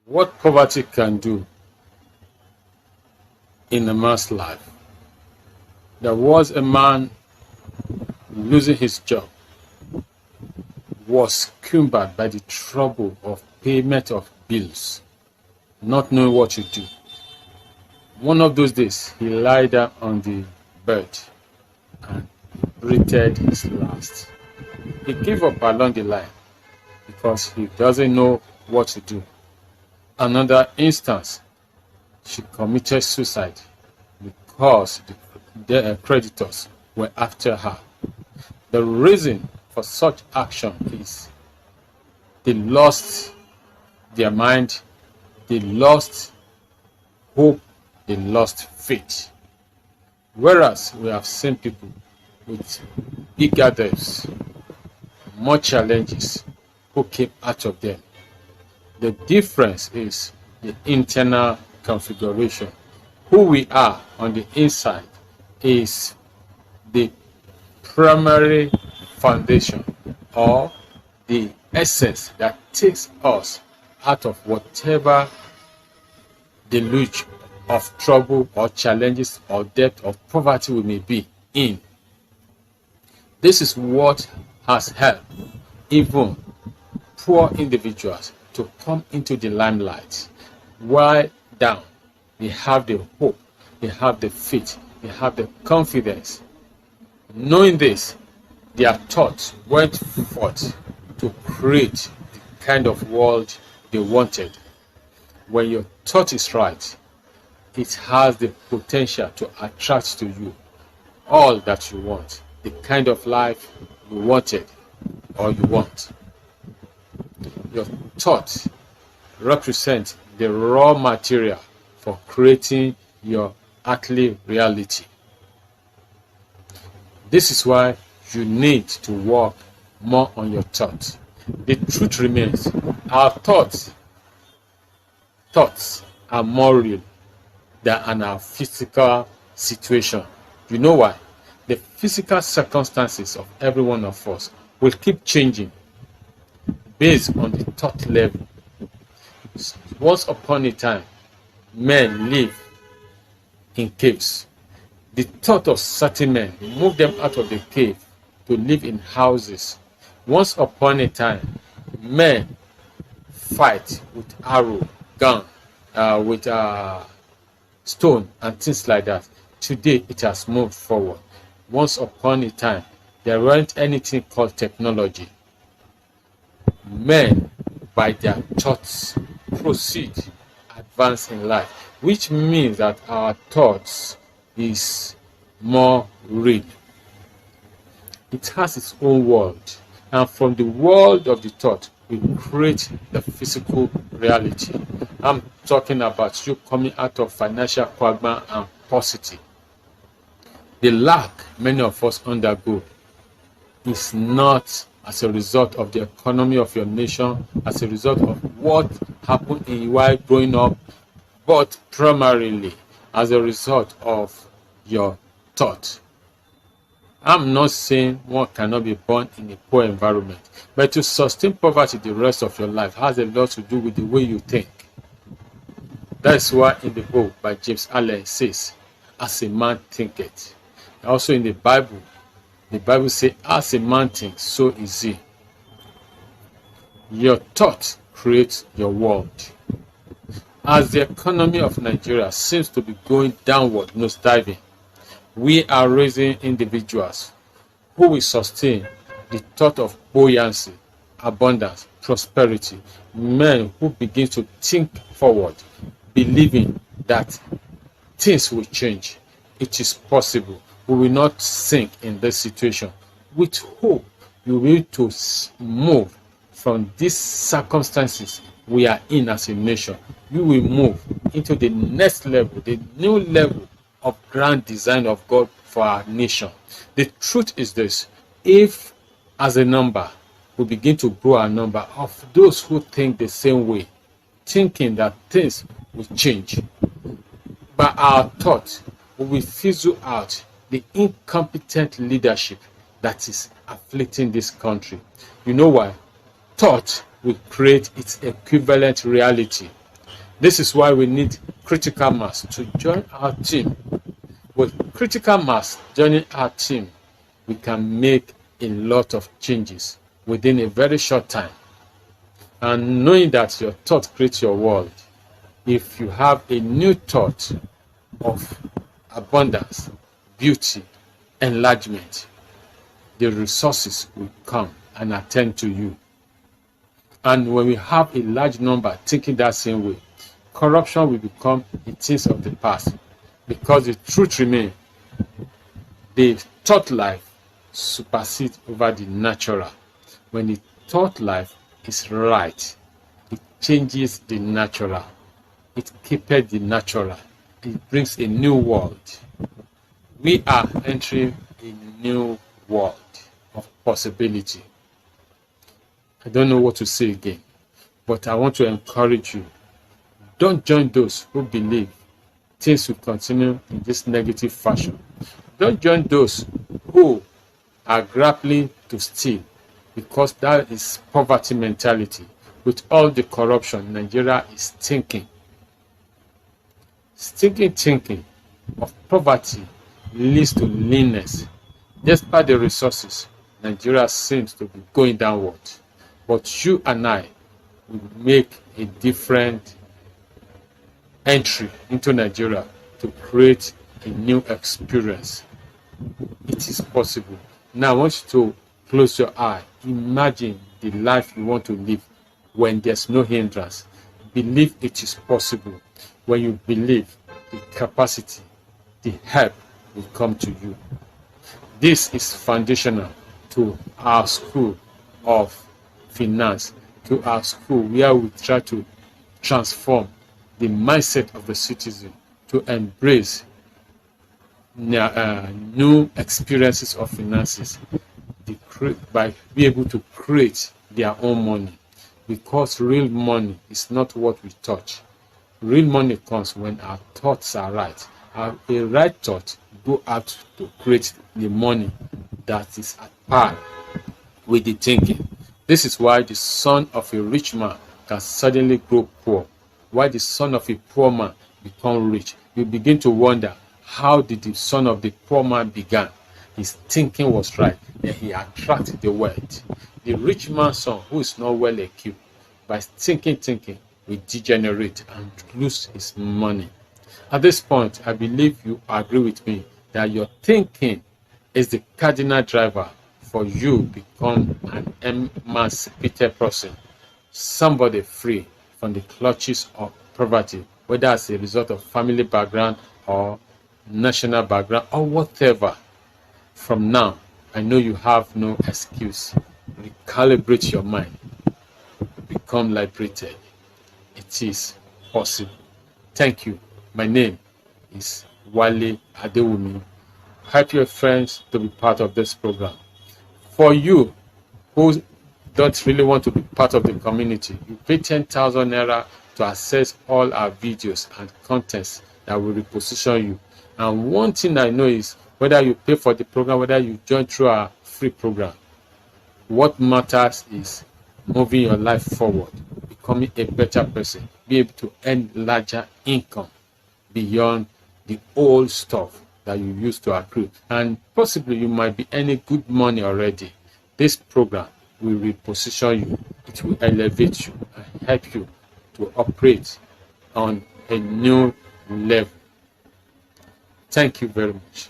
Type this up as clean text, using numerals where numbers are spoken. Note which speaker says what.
Speaker 1: What poverty can do in a man's life. There was a man losing his job, was cumbered by the trouble of payment of bills, not knowing what to do. One of those days, he lied down on the bed and breathed his last. He gave up along the line because he doesn't know what to do. Another instance, she committed suicide because the creditors were after her. The reason for such action is they lost their mind, they lost hope, they lost faith. Whereas we have seen people with bigger debts, more challenges, who came out of them. The difference is the internal configuration. Who we are on the inside is the primary foundation or the essence that takes us out of whatever deluge of trouble or challenges or debt or poverty we may be in. This is what has helped even poor individuals to come into the limelight. While down, they have the hope, they have the faith, they have the confidence. Knowing this, their thoughts went forth to create the kind of world they wanted. When your thought is right, it has the potential to attract to you all that you want, the kind of life you wanted or you want. Your thought represents the raw material for creating your earthly reality. This is why you need to work more on your thoughts. The truth remains, our thoughts are more real than our physical situation. You know why? The physical circumstances of every one of us will keep changing based on the thought level. Once upon a time, men lived in caves. The thought of certain men moved them out of the cave to live in houses. Once upon a time, men fight with arrow, gun, with stone and things like that. Today, it has moved forward. Once upon a time, there weren't anything called technology. Men, by their thoughts, proceed, advance in life, which means that our thoughts is more real. It has its own world, and from the world of the thought, we create the physical reality. I'm talking about you coming out of financial quagmire and paucity. The lack many of us undergo is not as a result of the economy of your nation, as a result of what happened in while growing up, but primarily as a result of your thought. I'm not saying one cannot be born in a poor environment, but to sustain poverty the rest of your life has a lot to do with the way you think. That's why in the book by James Allen says, as a man thinketh. Also in the Bible says, as a man thinks, so is he. Your thought creates your world. As the economy of Nigeria seems to be going downward, nosediving, we are raising individuals who will sustain the thought of buoyancy, abundance, prosperity. Men who begin to think forward, believing that things will change. It is possible. We will not sink in this situation. With hope, you will to move from these circumstances we are in as a nation. You will move into the next level, the new level of grand design of God for our nation. The truth is this: if as a number we begin to grow our number of those who think the same way, thinking that things will change, by our thought we will fizzle out the incompetent leadership that is afflicting this country. You know why? Thought will create its equivalent reality. This is why we need critical mass to join our team. With critical mass joining our team, we can make a lot of changes within a very short time. And knowing that your thought creates your world, if you have a new thought of abundance, beauty, enlargement, the resources will come and attend to you. And when we have a large number thinking that same way, corruption will become a thing of the past, because the truth remains, the thought life supersedes over the natural. When the thought life is right, it changes the natural. It keeps the natural. It brings a new world. We are entering a new world of possibility. I don't know what to say again, but I want to encourage you. Don't join those who believe things will continue in this negative fashion. Don't join those who are grappling to steal, because that is poverty mentality. With all the corruption, Nigeria is thinking of poverty leads to leanness. Despite the resources, Nigeria seems to be going downward. But you and I will make a different entry into Nigeria to create a new experience. It is possible. Now I want you to close your eye. Imagine the life you want to live when there's no hindrance. Believe it is possible. When you believe, the capacity, the help will come to you. This is foundational to our school of finance, to our school where we try to transform the mindset of the citizen to embrace new experiences of finances, by being able to create their own money. Because real money is not what we touch. Real money comes when our thoughts are right. A right thought go out to create the money that is at par with the thinking. This is why the son of a rich man can suddenly grow poor. Why the son of a poor man become rich. You begin to wonder, how did the son of the poor man begin? His thinking was right, and he attracted the wealth. The rich man's son, who is not well equipped, by thinking, will degenerate and lose his money. At this point, I believe you agree with me that your thinking is the cardinal driver for you become an emancipated person, somebody free from the clutches of poverty, whether as a result of family background or national background or whatever. From now, I know you have no excuse. Recalibrate your mind. Become liberated. It is possible. Thank you. My name is Wale Adewumi. Help your friends to be part of this program. For you who don't really want to be part of the community, you pay 10,000 naira to access all our videos and contents that will reposition you. And one thing I know is, whether you pay for the program, whether you join through our free program, what matters is moving your life forward, becoming a better person, be able to earn larger income beyond the old stuff that you used to accrue. And possibly you might be earning good money already. This program will reposition you. It will elevate you and help you to operate on a new level. Thank you very much.